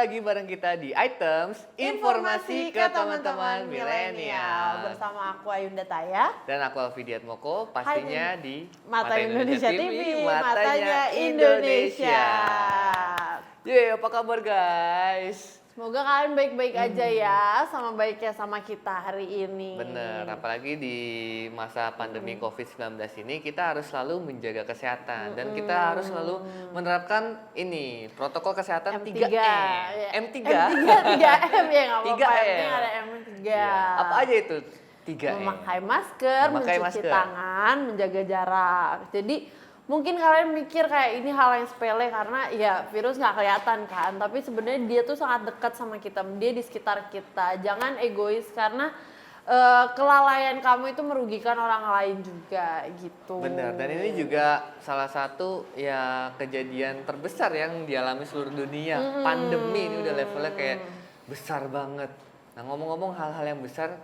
lagi bareng kita di Items Informasi ke teman-teman milenial. Bersama aku Ayunda Taya Dan aku Alfidiat Moko, pastinya di Mata Indonesia TV, matanya Indonesia. Yeay, apa kabar guys? Semoga kalian baik-baik aja ya, sama baiknya sama kita hari ini. Bener, apalagi di masa pandemi COVID-19 ini kita harus selalu menjaga kesehatan dan kita harus selalu menerapkan ini protokol kesehatan M3 3M. ya. M3? 3M ya nggak apa-apa, 3M. yang penting ada M3. Ya, apa aja itu 3M? Memakai masker, Memakai mencuci masker. tangan, menjaga jarak. Jadi mungkin kalian mikir kayak ini hal yang sepele karena ya virus nggak kelihatan kan, tapi sebenarnya dia tuh sangat dekat sama kita, dia di sekitar kita. Jangan egois karena kelalaian kamu itu merugikan orang lain juga gitu. Benar, dan ini juga salah satu ya kejadian terbesar yang dialami seluruh dunia. Pandemi ini udah levelnya kayak besar banget. Nah, ngomong-ngomong hal-hal yang besar,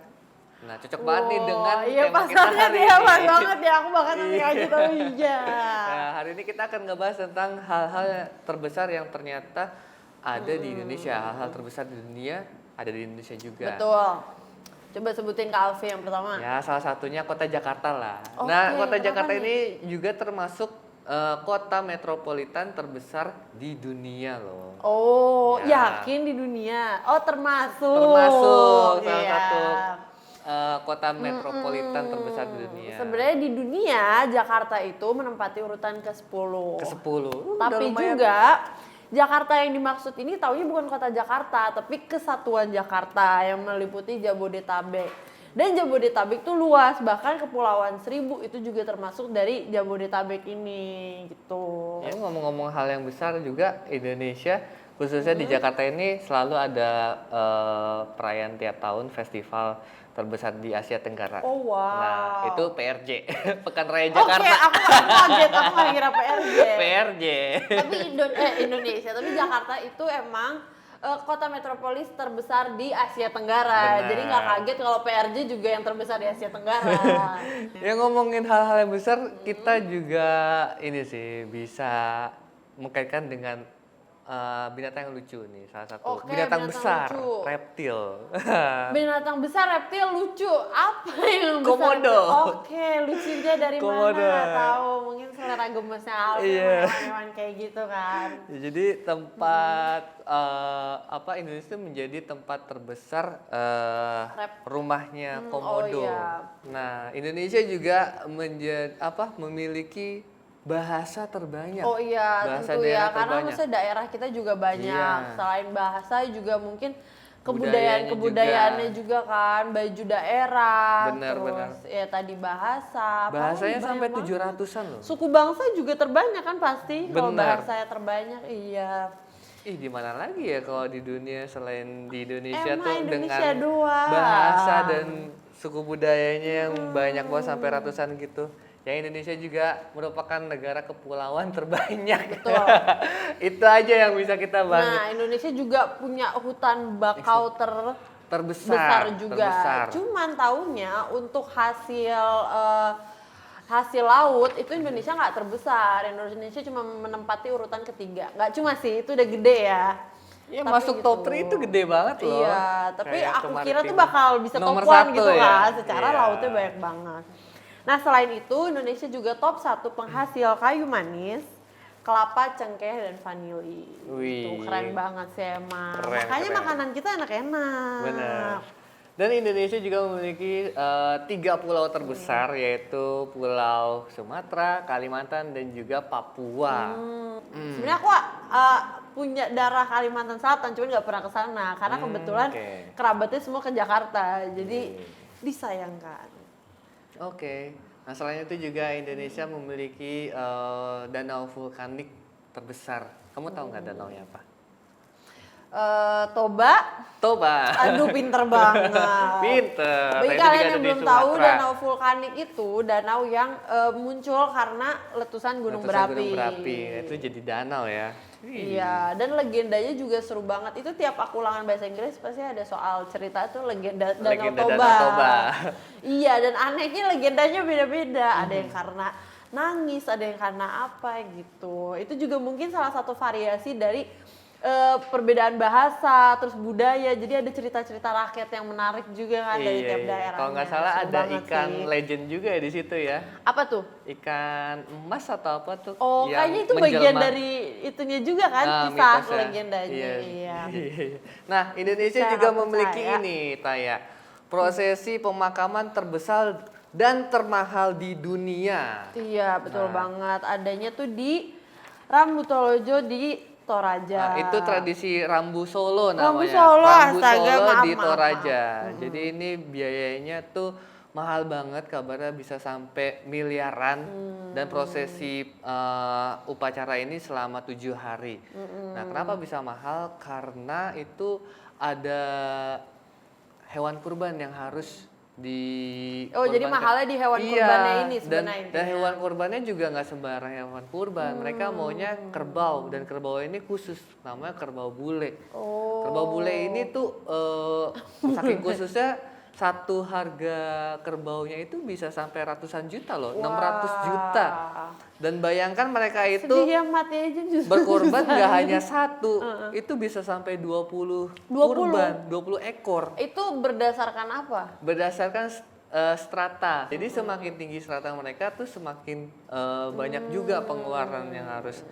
nah cocok banget nih dengan iya, tema pas kita banget hari ya, ini. pas banget ya, aku bahkan nanti aja tahu iya. Nah, hari ini kita akan ngebahas tentang hal-hal terbesar yang ternyata ada di Indonesia. Hal-hal terbesar di dunia ada di Indonesia juga. Betul. Coba sebutin ke Alfi yang pertama. Ya, salah satunya kota Jakarta lah. Oke, Nah, kota kenapa Jakarta nih? ini juga termasuk kota metropolitan terbesar di dunia loh. Oh, Ya. yakin di dunia? Oh, termasuk. Termasuk salah Iya. satu kota metropolitan terbesar di dunia. Sebenarnya di dunia Jakarta itu menempati urutan ke-10. Ke-10. Tapi juga Jakarta yang dimaksud ini taunya bukan kota Jakarta, tapi kesatuan Jakarta yang meliputi Jabodetabek. Dan Jabodetabek itu luas, bahkan Kepulauan Seribu itu juga termasuk dari Jabodetabek ini gitu. Ya, ngomong-ngomong hal yang besar juga, Indonesia khususnya di Jakarta ini selalu ada perayaan tiap tahun festival terbesar di Asia Tenggara. Oh wow. Nah, itu PRJ, Pekan Raya Oke, Jakarta. aku kaget, aku nggak kira PRJ. PRJ. Tapi Indonesia, tapi Jakarta itu emang kota metropolis terbesar di Asia Tenggara. Benar. Jadi nggak kaget kalau PRJ juga yang terbesar di Asia Tenggara. Ya, ngomongin hal-hal yang besar, kita juga ini sih bisa mengkaitkan dengan binatang yang lucu nih, salah satu Oke, binatang binatang besar, lucu. reptil. Binatang besar reptil lucu. Apa yang besar? Komodo. Oke, lucunya dari Komodo. mana? Nggak tahu. Mungkin selera gemesnya Alfi Iya. hewan-hewan kayak gitu kan. Ya, jadi tempat Indonesia itu menjadi tempat terbesar rumahnya komodo. iya. Nah, Indonesia juga memiliki bahasa terbanyak. Oh iya, bahasa tentu daerah ya. Karena terbanyak. maksudnya daerah kita juga banyak. Iya. Selain bahasa juga mungkin Budayanya kebudayaannya juga kan, baju daerah, Benar, terus benar. ya tadi bahasa. Bahasanya apalagi sampai banyak banget. 700-an loh. Suku bangsa juga terbanyak kan pasti. Kalau Benar. bahasa terbanyak, iya. Ih, di mana lagi ya kalau di dunia selain di Indonesia Emang tuh Indonesia dengan doang. bahasa dan suku budayanya yang banyak banget sampai ratusan gitu. Yang Indonesia juga merupakan negara kepulauan terbanyak. Betul. Itu aja yang bisa kita bahas. Nah, Indonesia juga punya hutan bakau Terbesar juga. terbesar. Cuman taunya untuk hasil laut itu Indonesia nggak terbesar. Indonesia cuma menempati urutan ketiga. Nggak cuma sih, itu udah gede ya. Ya, Tapi masuk top 3 itu gede banget loh. Iya, tapi Kayak aku kira tuh kemaritiman. bakal bisa Nomor top 1 satu gitu ya? kan. Secara Iya. lautnya banyak banget. Nah, selain itu Indonesia juga top 1 penghasil kayu manis, kelapa, cengkeh, dan vanili. Wih. Tuh, keren banget sih emang. Keren, Makanya keren. makanan kita enak-enak. Benar. Dan Indonesia juga memiliki 3 pulau terbesar, yaitu Pulau Sumatera, Kalimantan, dan juga Papua. Sebenarnya aku punya darah Kalimantan Selatan, cuman nggak pernah ke sana karena kebetulan oke. kerabatnya semua ke Jakarta, jadi disayangkan. Oke. Nah, selain itu juga Indonesia memiliki danau vulkanik terbesar. Kamu tahu nggak danaunya apa? Toba, Toba. aduh pinter banget. Pinter. Bagi Nah, itu kalian juga yang ada di belum tahu, Sumatera. danau vulkanik itu danau yang muncul karena letusan gunung Letusan berapi. Gunung berapi. Itu jadi danau ya. Iya, dan legendanya juga seru banget. Itu tiap aku ulangan bahasa Inggris pasti ada soal cerita itu legenda Danau Legenda Toba. Danau Toba. Iya, dan anehnya legendanya beda-beda. Ada yang karena nangis, ada yang karena apa gitu. Itu juga mungkin salah satu variasi dari perbedaan bahasa, terus budaya, jadi ada cerita-cerita rakyat yang menarik juga kan dari tiap daerah. Kalau nggak salah ada ikan legend juga ya di situ ya. Apa tuh? Ikan emas atau apa tuh? Oh, yang kayaknya itu bagian menjelma. dari itunya juga kan, kisah mitosnya. legendanya. Iya. Nah, Indonesia Saya juga nggak memiliki percaya. ini, Taya. Prosesi pemakaman terbesar dan termahal di dunia. Iya, betul Nah. banget. Adanya tuh di Rambutolojo di Toraja. Nah, itu tradisi Rambu Solo namanya. Rambu Solo, Rambu astaga, Solo maaf, di maaf, Toraja. maaf. Jadi ini biayanya tuh mahal banget, kabarnya bisa sampai miliaran. Dan prosesi upacara ini selama 7 hari. Nah, kenapa bisa mahal? Karena itu ada hewan kurban yang harus Oh, jadi mahalnya di hewan kurbannya ini sebenarnya. dan hewan kurbannya juga nggak sembarang hewan kurban. Mereka maunya kerbau, dan kerbau ini khusus, namanya kerbau bule. Oh. Kerbau bule ini tuh saking khususnya, satu harga kerbaunya itu bisa sampai ratusan juta loh, 600 juta. Dan bayangkan mereka itu Sedih yang mati aja justru. berkorban nggak hanya satu, itu bisa sampai 20 kurban, 20 ekor. Itu berdasarkan apa? Berdasarkan strata. Jadi semakin tinggi strata mereka tuh semakin banyak juga pengeluaran yang harus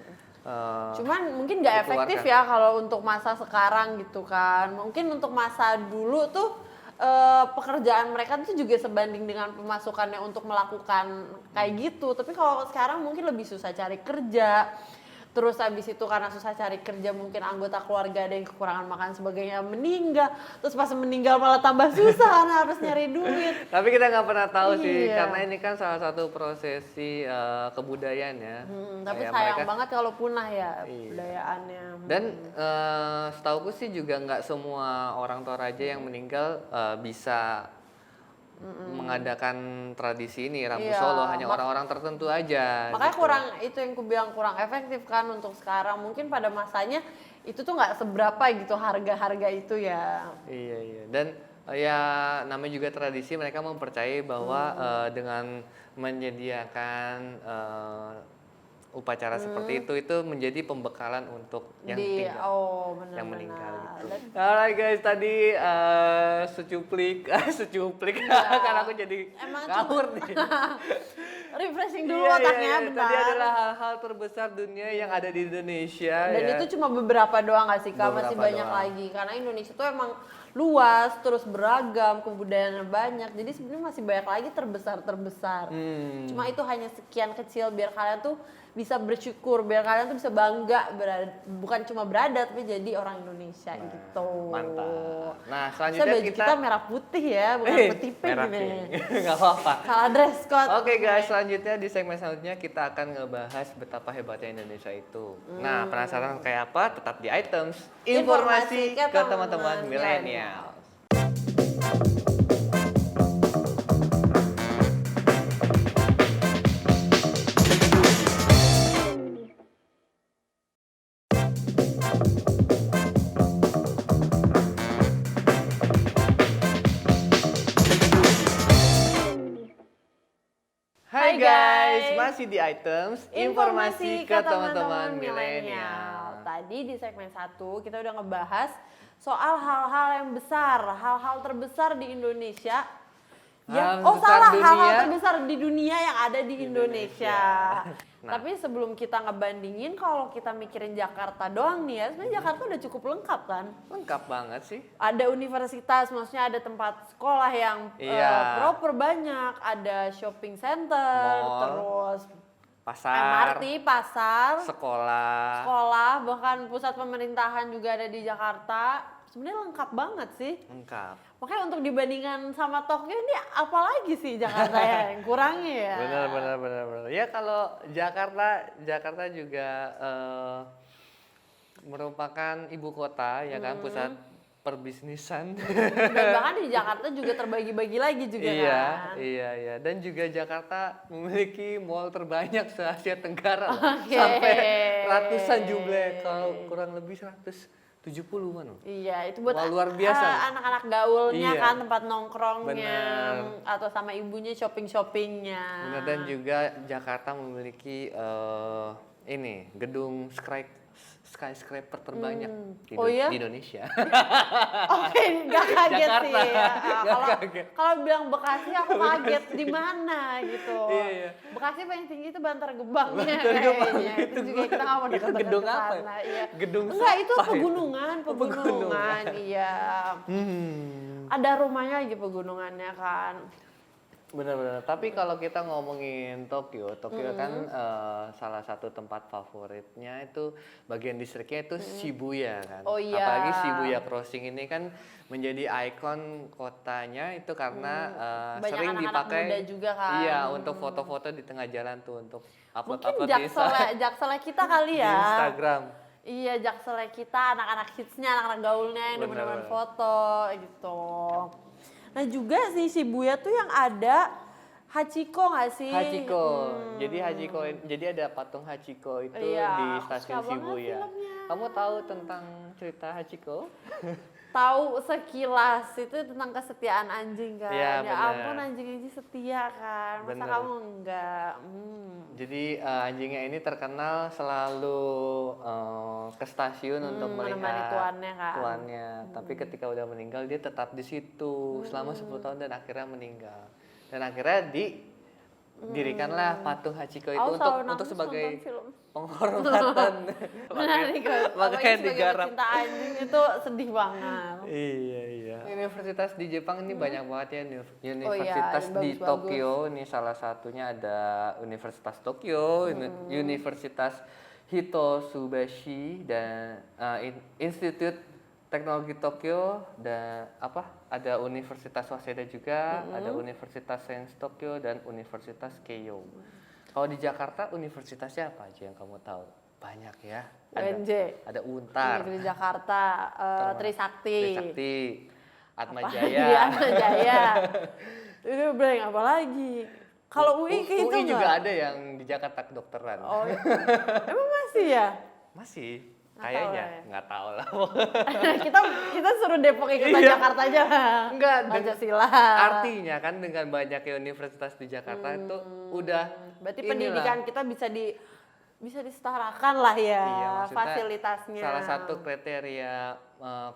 Cuman mungkin nggak efektif ya kalau untuk masa sekarang gitu kan. Mungkin untuk masa dulu tuh pekerjaan mereka tuh juga sebanding dengan pemasukannya untuk melakukan kayak gitu. Tapi kalau sekarang mungkin lebih susah cari kerja. Terus habis itu karena susah cari kerja, mungkin anggota keluarga ada yang kekurangan makan sebagainya meninggal. Terus pas meninggal malah tambah susah karena harus nyari duit. Tapi kita nggak pernah tahu sih, Iya. karena ini kan salah satu prosesi kebudayaan ya. Tapi Kayak sayang mereka- banget kalau punah ya Iya. budayaannya. Dan setauku sih juga nggak semua orang Toraja yang meninggal bisa mengadakan tradisi ini Rambu Iya, Solo, hanya orang-orang tertentu aja. Makanya gitu. kurang, itu yang ku bilang kurang efektif kan untuk sekarang. Mungkin pada masanya itu tuh nggak seberapa gitu harga-harga itu ya. Iya iya, dan ya namanya juga tradisi, mereka mempercayai bahwa dengan menyediakan upacara seperti itu menjadi pembekalan untuk yang tinggal, benar-benar. yang meninggal gitu. Dan Alright guys, tadi secuplik karena aku jadi Emang ngawur nih. refreshing dulu Iya, otaknya iya. bentar. Tadi adalah hal-hal terbesar dunia yang ada di Indonesia. Dan ya. itu cuma beberapa doang nggak sih Kak? Masih Beberapa banyak doang. lagi. Karena Indonesia tuh emang luas, terus beragam, kebudayaannya banyak. Jadi sebenarnya masih banyak lagi terbesar-terbesar. Cuma itu hanya sekian kecil biar kalian tuh bisa bersyukur, biar kalian tuh bisa bangga bukan cuma berada tapi jadi orang Indonesia gitu. Mantap. Nah, Saya selanjutnya baju kita merah putih ya, bukan putih pink merah nih. pink. Nggak apa-apa. Salah dress code. Oke guys, selanjutnya di segmen selanjutnya kita akan ngebahas betapa hebatnya Indonesia itu. Nah, penasaran kayak apa? Tetap di Items Informasi ke teman-teman milenial. Hai guys, masih di Items Informasi ke teman-teman milenial. Tadi di segmen 1 kita udah ngebahas soal hal-hal yang besar, hal-hal terbesar di Indonesia. Hal-hal terbesar di dunia yang ada di Indonesia. Nah. Tapi sebelum kita ngebandingin, kalau kita mikirin Jakarta doang nih ya, sebenarnya Jakarta udah cukup lengkap kan? Lengkap banget sih. Ada universitas, maksudnya ada tempat sekolah yang Iya. proper banyak, ada shopping center, Mall, terus pasar, MRT, pasar, sekolah. bahkan pusat pemerintahan juga ada di Jakarta. Sebenarnya lengkap banget sih. Lengkap. Makanya untuk dibandingkan sama Tokyo ini apalagi sih Jakarta ya yang kurangnya ya. Benar. Ya kalau Jakarta juga merupakan ibu kota ya kan, pusat perbisnisan. Dan bahkan di Jakarta juga terbagi-bagi lagi juga kan. Iya. Dan juga Jakarta memiliki mall terbanyak se-Asia Tenggara loh. Oke. Sampai ratusan jumlah, kalau kurang lebih 170-an loh. Iya, itu buat Wah, luar biasa. anak-anak gaulnya Iya. kan, tempat nongkrongnya, Bener. atau sama ibunya shopping-shoppingnya. Benar, dan juga Jakarta memiliki ini gedung skyscraper terbanyak Oh iya? di Indonesia. Oke, nggak kaget Jakarta. sih ya. Nggak Kalau kaget. kalau bilang Bekasi aku kaget di mana gitu. Iya, iya. Bekasi paling tinggi itu Bantar Gebangnya Bantar Gebang, kayaknya. Itu juga kita nggak mau itu dekat-dekat gedung ke apa ya? sana. Iya. Gedung Enggak, itu sampah itu. pegunungan, Oh, pegunungan. Iya. Hmm. Ada rumahnya lagi pegunungannya kan. Benar-benar. Tapi kalau kita ngomongin Tokyo kan salah satu tempat favoritnya itu bagian distriknya itu Shibuya kan. Oh iya. Apalagi Shibuya Crossing ini kan menjadi ikon kotanya itu karena Banyak sering anak-anak dipakai. muda juga kan. Iya, untuk foto-foto di tengah jalan tuh untuk Mungkin upload-upload di jakselnya kita kali di ya. Instagram. Iya, jakselnya kita, anak-anak hitsnya, anak-anak gaulnya yang demen-demen Bener. foto gitu. Nah juga sih Shibuya tuh yang ada Hachiko nggak sih? Hachiko. Jadi ada patung Hachiko itu Iya, di aku stasiun suka banget Shibuya. filmnya. Kamu tahu tentang cerita Hachiko? Tahu sekilas itu tentang kesetiaan anjing kan. Iya, Ya bener. ampun, anjing setia kan. Masa Bener. kamu enggak? Jadi anjingnya ini terkenal selalu ke stasiun untuk Menemani melihat tuannya kan. tuannya. Tapi ketika udah meninggal dia tetap di situ selama 10 tahun dan akhirnya meninggal. Dan akhirnya didirikanlah patung Hachiko itu Aku selalu untuk nangis sebagai nonton film. penghormatan. Menarik kan? Makanya Apalagi sebagai digarap. pecinta anjing itu sedih banget. Iya. Universitas di Jepang ini banyak banget ya yang universitas di bagus-bagus. Tokyo. Ini salah satunya ada Universitas Tokyo, Universitas Hitotsubashi dan Institut Teknologi Tokyo dan ada Universitas Waseda juga, ada Universitas Sains Tokyo dan Universitas Keio. Kalau di Jakarta universitasnya apa aja yang kamu tahu? Banyak ya. UNJ. Ada Untar. Negeri Jakarta, Trisakti. Trisakti, Atma Apa? Jaya. Iya, Atma Jaya. Itu blank apa lagi? Kalau UI kayak itu UI juga nggak? ada yang di Jakarta kedokteran. Oh, iya. Emang masih ya? Masih, Nggak tahu kayaknya lah ya. nggak tahu lah. kita suruh Depok ikutan Iya. Jakarta aja. Enggak, Pancasila. artinya kan dengan banyaknya universitas di Jakarta itu udah Berarti inilah. pendidikan kita bisa disetarakan lah ya Iya, maksudnya fasilitasnya. salah satu kriteria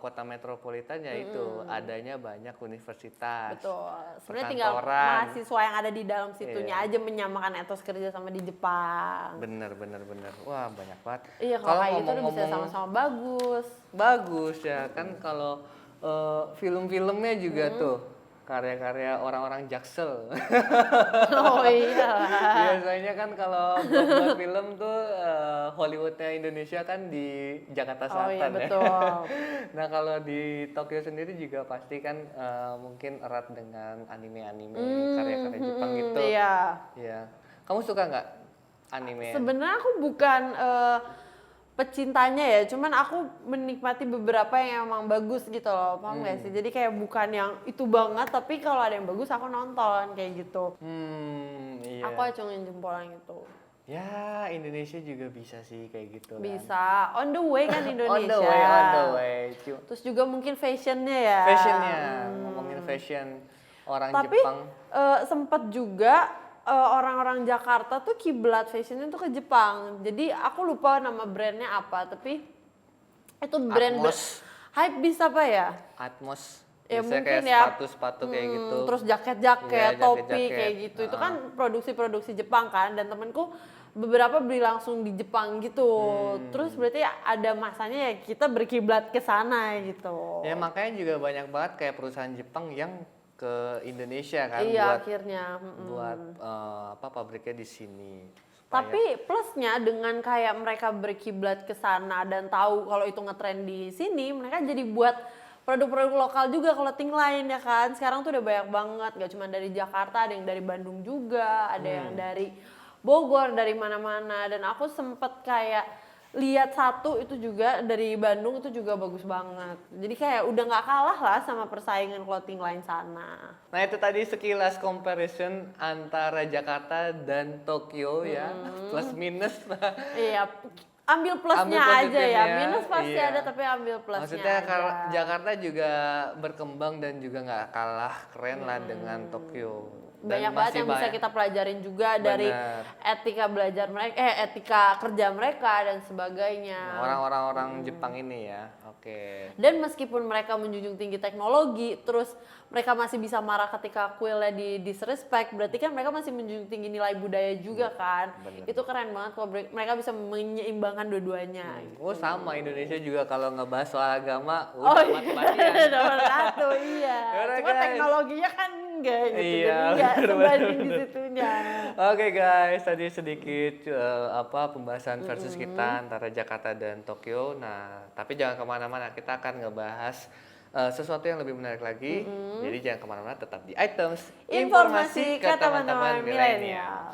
kota metropolitan yaitu adanya banyak universitas. Betul. Sebenarnya tinggal perkantoran. mahasiswa yang ada di dalam situnya Iya. aja menyamakan etos kerja sama di Jepang. Bener. Wah, banyak banget. Iya, kalau kayak gitu udah bisa sama-sama bagus. Bagus ya kan kalau film-filmnya juga tuh karya-karya orang-orang Jaksel. Oh iya. Biasanya kan kalau buat film tuh Hollywoodnya Indonesia kan di Jakarta Oh iya Selatan ya. betul. Nah kalau di Tokyo sendiri juga pasti kan mungkin erat dengan anime-anime karya-karya Jepang gitu. Iya. Iya. Kamu suka nggak anime? Sebenarnya aku bukan pecintanya ya, cuman aku menikmati beberapa yang emang bagus gitu loh, paham nggak sih? Jadi kayak bukan yang itu banget, tapi kalau ada yang bagus aku nonton kayak gitu. Iya. Aku acungin jempol yang itu. Ya, Indonesia juga bisa sih kayak gitu kan. Bisa, on the way kan Indonesia. On the way. Terus juga mungkin fashionnya ya. Fashionnya, ngomongin fashion orang Tapi Jepang. sempet juga orang-orang Jakarta tuh kiblat fashionnya tuh ke Jepang. Jadi aku lupa nama brandnya apa, tapi itu brand Atmos. Hypebeast apa ya? Atmos. Ya Biasanya mungkin kayak ya. sepatu-sepatu kayak gitu. Terus jaket-jaket, Iya, topi jaket-jaket. kayak gitu. Itu kan produksi-produksi Jepang kan, dan temenku beberapa beli langsung di Jepang gitu. Terus berarti ada masanya ya kita berkiblat ke sana gitu. Ya makanya juga banyak banget kayak perusahaan Jepang yang ke Indonesia kan Iya buat akhirnya. buat pabriknya di sini. Tapi plusnya dengan kayak mereka berkiblat ke sana dan tahu kalau itu ngetren di sini, mereka jadi buat produk-produk lokal juga clothing line ya kan. Sekarang tuh udah banyak banget, gak cuma dari Jakarta, ada yang dari Bandung juga, ada yang dari Bogor, dari mana-mana. Dan aku sempet kayak lihat satu itu juga dari Bandung itu juga bagus banget. Jadi kayak udah nggak kalah lah sama persaingan clothing line sana. Nah itu tadi sekilas comparison antara Jakarta dan Tokyo ya, plus minus lah. Iya, ambil plusnya Ambil aja ya. positifnya, Minus pasti iya. ada tapi ambil plusnya Maksudnya aja. Jakarta juga berkembang dan juga nggak kalah keren lah dengan Tokyo. Dan Banyak banget masih yang bisa kita pelajarin juga dari Bener. etika belajar mereka, etika kerja mereka dan sebagainya. orang-orang Jepang ini ya. Oke. Dan meskipun mereka menjunjung tinggi teknologi, terus mereka masih bisa marah ketika kuilnya di disrespect, berarti kan mereka masih menjunjung tinggi nilai budaya juga kan. bener. Itu keren banget kalau mereka bisa menyeimbangkan dua-duanya. Oh sama Indonesia juga kalau ngebahas soal agama Oh udah iya, mati-matian. nomor satu iya. Yaudah, Cuma guys. teknologinya kan enggak gitu, Iya, jadi enggak bener, sebanding di bener. situnya. Oke guys, tadi sedikit pembahasan versus kita antara Jakarta dan Tokyo. Nah, tapi jangan kemana-mana, kita akan ngebahas sesuatu yang lebih menarik lagi. Jadi jangan kemana-mana, tetap di Items Informasi ke teman-teman milenial.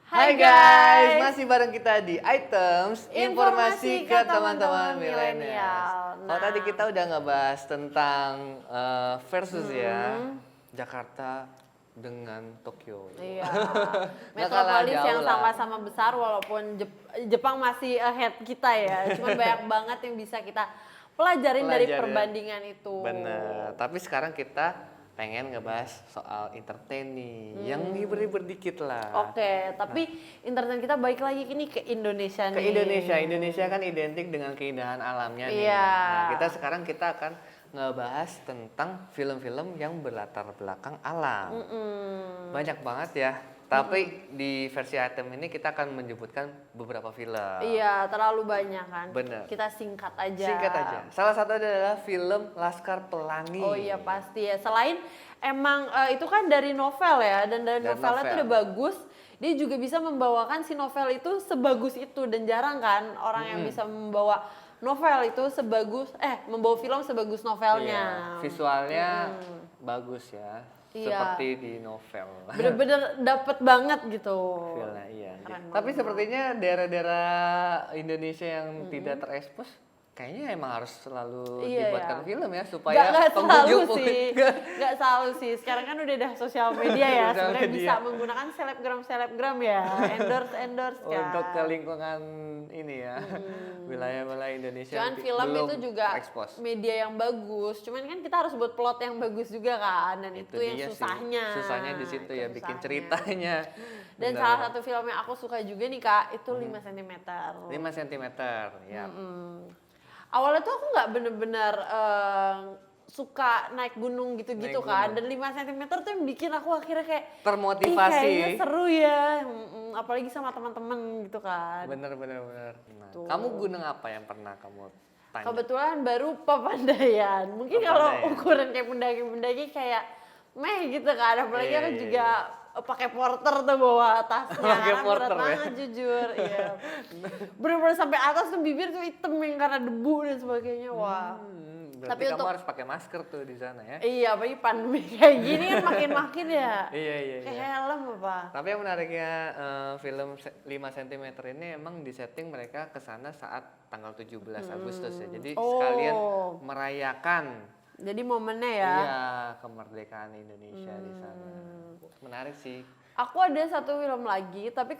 Hai guys, masih bareng kita di Items Informasi ke teman-teman milenial. Kalau Nah. tadi kita udah ngebahas tentang versus ya Jakarta dengan Tokyo. Iya. Nggak kalah Metropolis jauh yang lah. sama-sama besar walaupun Jepang masih ahead kita ya. Cuman banyak banget yang bisa kita pelajarin dari Pelajarin. perbandingan itu. Bener. Tapi sekarang kita pengen ngebahas soal entertain nih, yang hibur-hibur dikit lah. Oke, tapi internet kita balik lagi ini ke Indonesia Ke nih. Indonesia kan identik dengan keindahan alamnya nih. Iya. Nah, kita akan ngebahas tentang film-film yang berlatar belakang alam. Banyak banget ya. Tapi di versi item ini kita akan menyebutkan beberapa film. Iya, terlalu banyak kan. Bener. Kita singkat aja. Singkat aja. Salah satu adalah film Laskar Pelangi. Oh iya pasti ya. Selain emang itu kan dari novel ya, dan dari Dan novelnya novel. tuh udah bagus. Dia juga bisa membawakan si novel itu sebagus itu, dan jarang kan orang yang bisa membawa novel itu membawa film sebagus novelnya. Iya, visualnya bagus ya. Iya. Seperti di novel. Bener-bener dapet banget gitu. Filmnya, iya. Keren Tapi banget. sepertinya daerah-daerah Indonesia yang tidak terekspos kayaknya emang harus selalu Iya, dibuatkan iya. film ya supaya Nggak selalu sih, Nggak. nggak selalu sih. Sekarang kan udah ada sosial media ya, Sosial sebenarnya media. bisa menggunakan selebgram ya, endorse kan. Untuk ke lingkungan ini ya, wilayah-wilayah Indonesia Cuman yang film belum itu juga ekspos. media yang bagus. Cuman kan kita harus buat plot yang bagus juga kan, dan itu yang dia sih. susahnya. Susahnya di situ Itu ya, bikin susahnya. ceritanya. Dan Benar. salah satu film yang aku suka juga nih Kak, itu 5 cm. 5 cm, ya. Awalnya tuh aku nggak bener-bener suka naik gunung gitu-gitu Naik kan, gunung. dan 5 cm tuh yang bikin aku akhirnya kayak Termotivasi. "Ih, kayaknya seru ya, apalagi sama teman-teman gitu kan. Bener. Nah, Tuh. kamu gunung apa yang pernah kamu tanya? Kebetulan baru Papandayan. Mungkin kalau Papandayan. ukuran kayak pendaki-pendaki kayak meh gitu kan, apalagi Iya, aku iya, juga pakai porter tuh bawa tasnya, Pakai karena berat porter ya? banget jujur. Iya. Bener-bener sampai atas tuh bibir tuh hitam yang karena debu dan sebagainya. Wah. Berarti Tapi kamu untuk- harus pakai masker tuh di sana ya. Iya, apalagi pandemi kayak gini kan makin-makin ya. Iya. Kayak helm apa? Tapi yang menariknya film 5 cm ini emang disetting mereka ke sana saat tanggal 17 Agustus ya. Jadi sekalian merayakan Jadi momennya ya. iya kemerdekaan Indonesia di sana. Menarik sih. Aku ada satu film lagi, tapi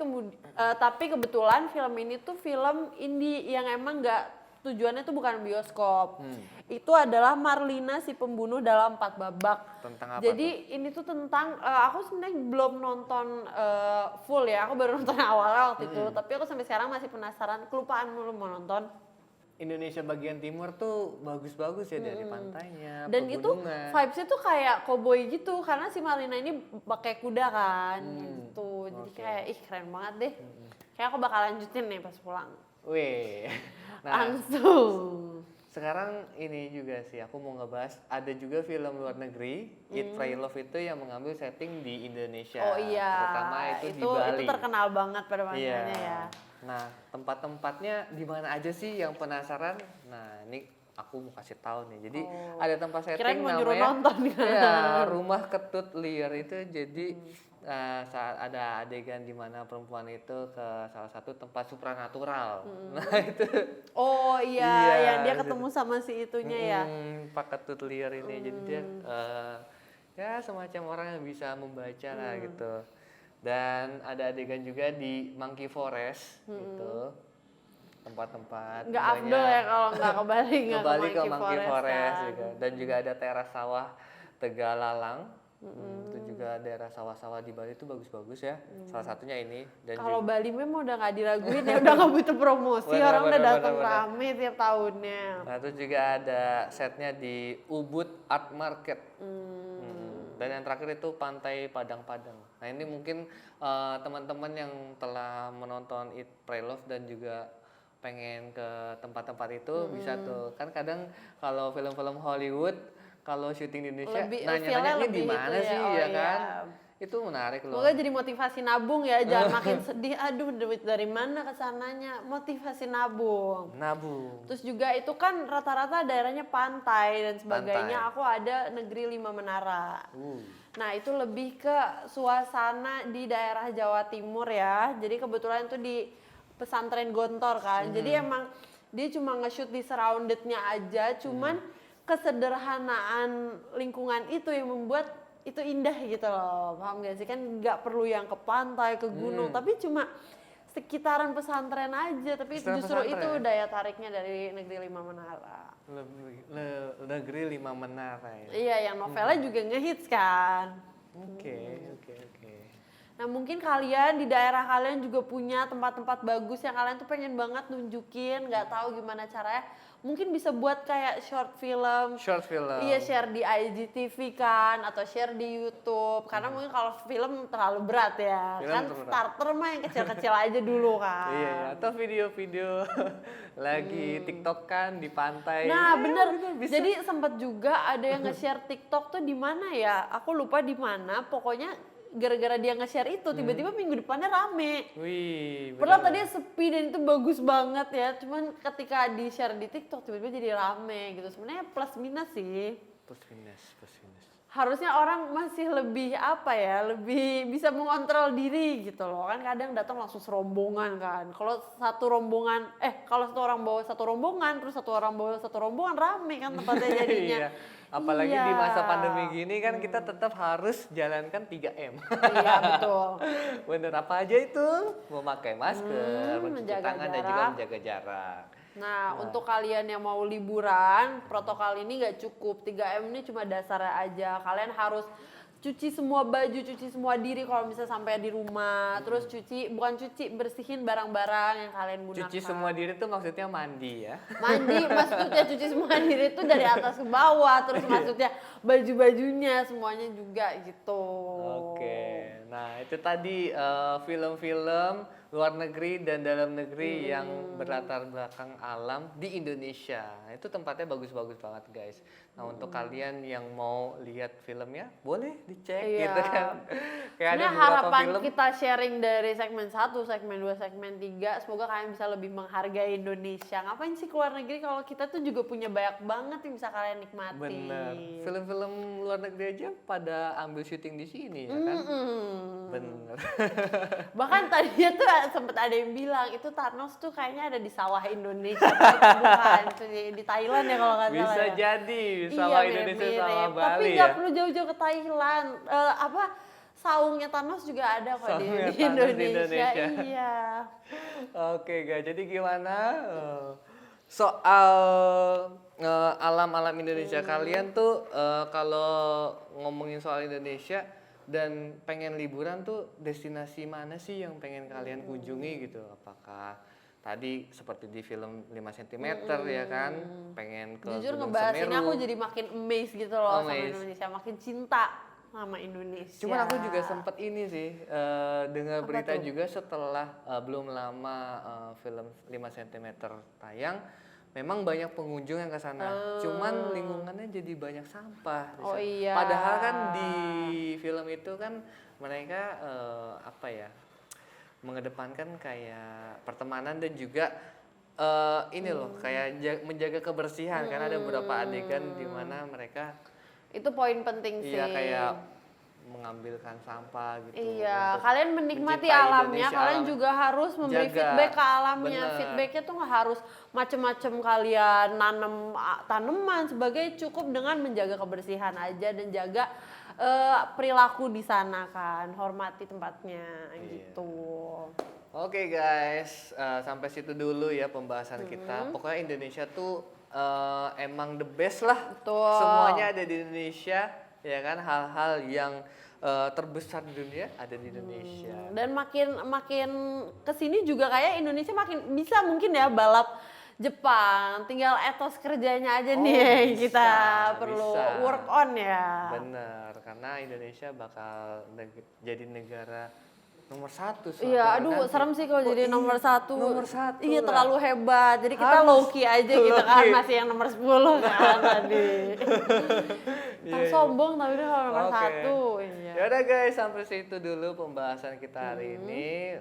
tapi kebetulan film ini tuh film indie yang emang nggak, tujuannya tuh bukan bioskop. Itu adalah Marlina si pembunuh dalam 4 babak. Tentang apa Jadi ini tuh tentang aku sebenarnya belum nonton full ya. Aku baru nonton awalnya waktu itu, tapi aku sampai sekarang masih penasaran, kelupaan belum mau nonton. Indonesia bagian timur tuh bagus-bagus ya dari pantainya, Dan itu pegunungan. vibes-nya tuh kayak cowboy gitu, karena si Marlina ini pakai kuda kan, gitu. Jadi oke. kayak keren banget deh. Kayak aku bakal lanjutin nih pas pulang. Wih. Nah, Langsung. sekarang ini juga sih aku mau ngebahas ada juga film luar negeri Eat Pray Love itu yang mengambil setting di Indonesia. Oh iya. Terutama itu di Bali. Itu terkenal banget pada masanya Iya. ya. Nah, tempat-tempatnya di mana aja sih yang penasaran? Nah, ini aku mau kasih tahu nih. Jadi ada tempat setting Kirain mau nyuruh namanya nonton kan. ya, Rumah Ketut Liar itu jadi saat ada adegan di mana perempuan itu ke salah satu tempat supranatural. Nah itu Oh iya, iya, yang dia ketemu sama si itunya ya. Pak Ketut Liar ini. Jadi dia ya semacam orang yang bisa membaca lah gitu. Dan ada adegan juga di Monkey Forest gitu. Tempat-tempat Nggak afdol ya kalau nggak ke Bali, nggak kembali ke Monkey Monkey Forest kan. juga. Dan juga ada teras sawah Tegalalang. Itu juga daerah sawah-sawah di Bali itu bagus-bagus ya. Salah satunya ini. Dan Kalau Bali memang udah nggak diraguin ya, udah nggak butuh promosi, Bener, orang udah bener, datang bener. rame tiap tahunnya. Nah itu juga ada setnya di Ubud Art Market. Dan yang terakhir itu Pantai Padang-Padang. Nah ini mungkin teman-teman yang telah menonton Eat Pray Love dan juga pengen ke tempat-tempat itu bisa tuh. Kan kadang kalau film-film Hollywood kalau syuting di Indonesia Lebih- nanya-nanya feel-nya ini lebih di mana itu ya, sih oh ya iya. kan? Itu menarik loh. Semoga jadi motivasi nabung ya, jangan makin sedih, aduh duit dari mana kesananya, motivasi nabung. Nabung. Terus juga itu kan rata-rata daerahnya pantai dan sebagainya, Pantai. aku ada Negeri Lima Menara. Uh. Nah itu lebih ke suasana di daerah Jawa Timur ya, jadi kebetulan itu di pesantren Gontor kan, jadi emang dia cuma nge-shoot di surrounded-nya aja, cuman kesederhanaan lingkungan itu yang membuat itu indah gitu loh, paham gak sih? Kan nggak perlu yang ke pantai, ke gunung, tapi cuma sekitaran pesantren aja, tapi Sekitaran justru itu pesantren. daya tariknya dari Negeri Lima Menara. Negeri Lima Menara ya. Iya, yang novelnya juga ngehits kan. Oke. Nah mungkin kalian di daerah kalian juga punya tempat-tempat bagus yang kalian tuh pengen banget nunjukin, nggak tahu gimana caranya. Mungkin bisa buat kayak short film. Short film. Iya, share di IGTV kan, atau share di YouTube. Karena mungkin kalau film terlalu berat ya. Film Kan terlalu berat. starter mah yang kecil-kecil aja dulu kan. Iya, atau video-video lagi TikTok kan di pantai. Nah Ya, bener, gitu, bisa. jadi sempat juga ada yang nge-share TikTok tuh di mana ya? Aku lupa di mana. Pokoknya gara-gara dia nge-share itu, tiba-tiba minggu depannya rame. Wih, Padahal bener. tadinya sepi dan itu bagus banget ya. Cuman ketika di-share di TikTok tiba-tiba jadi rame gitu. Sebenarnya plus minus sih. Plus minus. Harusnya orang masih lebih apa ya, lebih bisa mengontrol diri gitu loh. Kan kadang datang langsung serombongan kan. Kalau kalau satu orang bawa satu rombongan, terus satu orang bawa satu rombongan, rame kan tempatnya jadinya. Iya. Apalagi Iya. di masa pandemi gini kan kita tetap harus jalankan 3M. Iya betul. Bener, apa aja itu? Memakai masker, mencuci menjaga tangan dan juga jarak. menjaga jarak. Nah, untuk kalian yang mau liburan, protokol ini nggak cukup. 3M ini cuma dasarnya aja. Kalian harus cuci semua baju, cuci semua diri kalau misalnya sampai di rumah. Terus bersihin barang-barang yang kalian gunakan. Cuci semua diri tuh maksudnya mandi ya. Mandi, maksudnya cuci semua diri itu dari atas ke bawah. Terus maksudnya baju-bajunya semuanya juga gitu. Oke, nah itu tadi film-film luar negeri dan dalam negeri yang berlatar belakang alam di Indonesia. Itu tempatnya bagus-bagus banget guys. Nah untuk kalian yang mau lihat filmnya, boleh dicek Iya. gitu kan. Kayak ada Sebenarnya beberapa harapan film. kita sharing dari segmen 1, segmen 2, segmen 3, semoga kalian bisa lebih menghargai Indonesia. Ngapain sih keluar negeri kalau kita tuh juga punya banyak banget yang bisa kalian nikmati. Bener, film-film luar negeri aja pada ambil syuting di sini ya kan. Bener. Bahkan tadinya tuh sempet ada yang bilang itu Thanos tuh kayaknya ada di sawah Indonesia, bukan itu di Thailand ya kalau nggak salah. Bisa ya. jadi sama Indonesia sama mirip-mirip. Bali Tapi ya. nggak perlu jauh-jauh ke Thailand. Saungnya Thanos juga ada kok di Saungnya Thanos di Indonesia. Indonesia. Iya. Oke guys, jadi gimana soal alam-alam Indonesia kalian tuh kalau ngomongin soal Indonesia dan pengen liburan tuh destinasi mana sih yang pengen kalian kunjungi gitu? Apakah tadi seperti di film 5 cm ya kan, pengen ke Jujur Gunung ngebahas ini Semeru. aku jadi makin amazed gitu loh sama Amazed. Indonesia, makin cinta sama Indonesia. Cuman aku juga sempet ini sih dengar Apa berita tuh? juga setelah belum lama film 5 cm tayang, memang banyak pengunjung yang ke sana. Cuman lingkungannya jadi banyak sampah. di Oh sana. iya. Padahal kan di film itu kan mereka apa ya? Mengedepankan kayak pertemanan dan juga ini loh kayak menjaga kebersihan karena ada beberapa adegan di mana mereka Itu poin penting sih. iya kayak mengambilkan sampah gitu. Iya, untuk kalian menikmati mencintai alamnya, Indonesia, kalian alam. juga harus memberi Jaga. feedback ke alamnya. Bener. Feedbacknya tuh nggak harus macem-macem kalian nanam tanaman, sebagai cukup dengan menjaga kebersihan aja dan jaga perilaku di sana kan, hormati tempatnya gitu. Oke guys, sampai situ dulu ya pembahasan kita. Pokoknya Indonesia tuh emang the best lah. Betul. Semuanya ada di Indonesia, ya kan? Hal-hal yang terbesar di dunia ada di Indonesia. Dan makin kesini juga kayak Indonesia makin bisa mungkin ya balap Jepang. Tinggal etos kerjanya aja nih yang kita perlu work on ya. Bener, karena Indonesia bakal jadi negara nomor 1. Iya, aduh serem sih kalau jadi nomor 1. Nomor 1 Iya lah. terlalu hebat. Jadi kita low key aja gitu kan, masih yang nomor 10 kan tadi. Kan sombong tapi dia kalau nomor 1. Iya. Ya udah guys, sampai situ dulu pembahasan kita hari ini.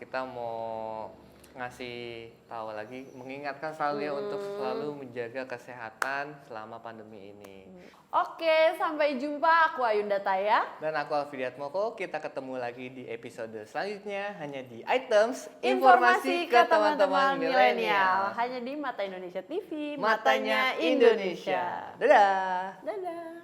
Kita mau ngasih tahu lagi, mengingatkan selalu ya untuk selalu menjaga kesehatan selama pandemi ini. Oke, sampai jumpa. Aku Ayunda Taya. Dan aku Alfidiat Moko. Kita ketemu lagi di episode selanjutnya hanya di Items Informasi ke teman-teman milenial. Hanya di Mata Indonesia TV. Matanya Indonesia. Dadah. Dadah.